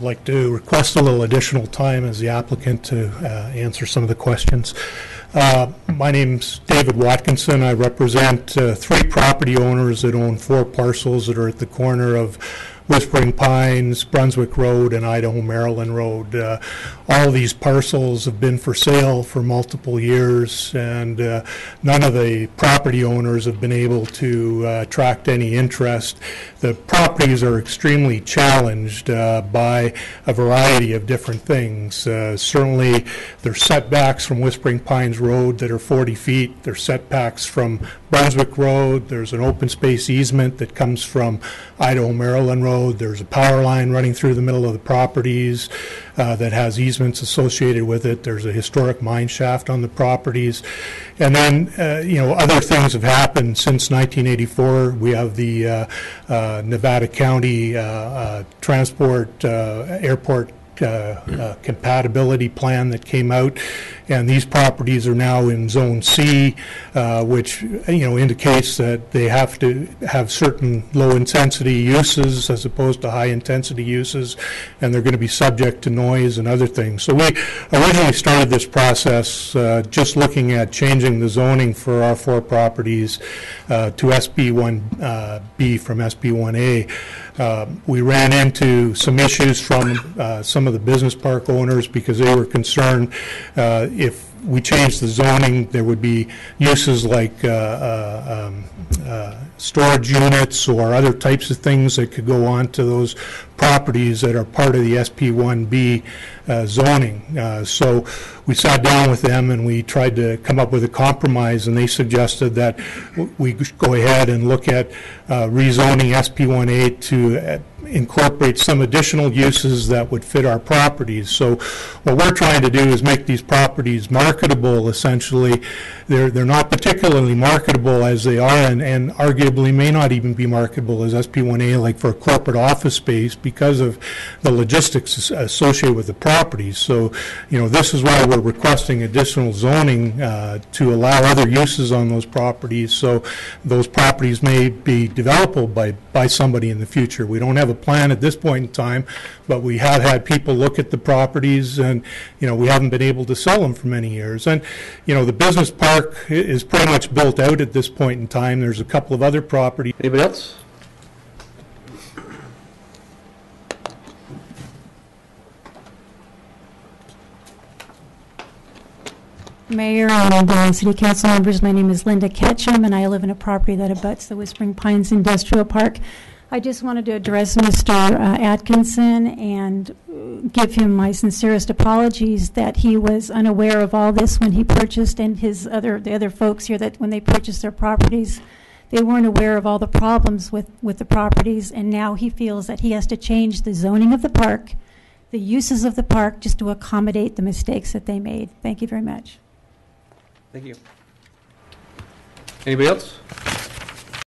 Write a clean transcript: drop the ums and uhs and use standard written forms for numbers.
like to request a little additional time as the applicant to answer some of the questions. My name's David Watkinson. I represent 3 property owners that own 4 parcels that are at the corner of Whispering Pines, Brunswick Road, and Idaho, Maryland Road. All of these parcels have been for sale for multiple years, and none of the property owners have been able to attract any interest. The properties are extremely challenged by a variety of different things. Certainly, there's setbacks from Whispering Pines Road that are 40 feet. There's setbacks from Brunswick Road. There's an open space easement that comes from Idaho, Maryland Road. There's a power line running through the middle of the properties that has easements associated with it. There's a historic mine shaft on the properties. And then, other things have happened since 1984. We have the Nevada County Transport Airport compatibility plan that came out, and these properties are now in Zone C, which indicates that they have to have certain low-intensity uses as opposed to high-intensity uses, and they're going to be subject to noise and other things. So we originally started this process just looking at changing the zoning for our 4 properties to SB1B from SB1A. We ran into some issues from some of the business park owners because they were concerned if we changed the zoning, there would be uses like storage units or other types of things that could go on to those properties that are part of the SP1B zoning. So we sat down with them and we tried to come up with a compromise, and they suggested that we go ahead and look at rezoning SP1A to incorporate some additional uses that would fit our properties. So what we're trying to do is make these properties marketable, essentially. They're not particularly marketable as they are, and arguably may not even be marketable as SP1A, like for a corporate office space, because of the logistics associated with the properties. So, this is why we're requesting additional zoning to allow other uses on those properties, so those properties may be developable by somebody in the future. We don't have a plan at this point in time, but we have had people look at the properties, and we haven't been able to sell them for many years. And the business park is pretty much built out at this point in time. There's a couple of other properties. Anybody else? Mayor and City Council members, my name is Linda Ketchum, and I live in a property that abuts the Whispering Pines Industrial Park. I just wanted to address Mr. Atkinson and give him my sincerest apologies that he was unaware of all this when he purchased, and the other folks here, that when they purchased their properties, they weren't aware of all the problems with the properties, and now he feels that he has to change the zoning of the park, the uses of the park, just to accommodate the mistakes that they made. Thank you very much. Thank you. Anybody else?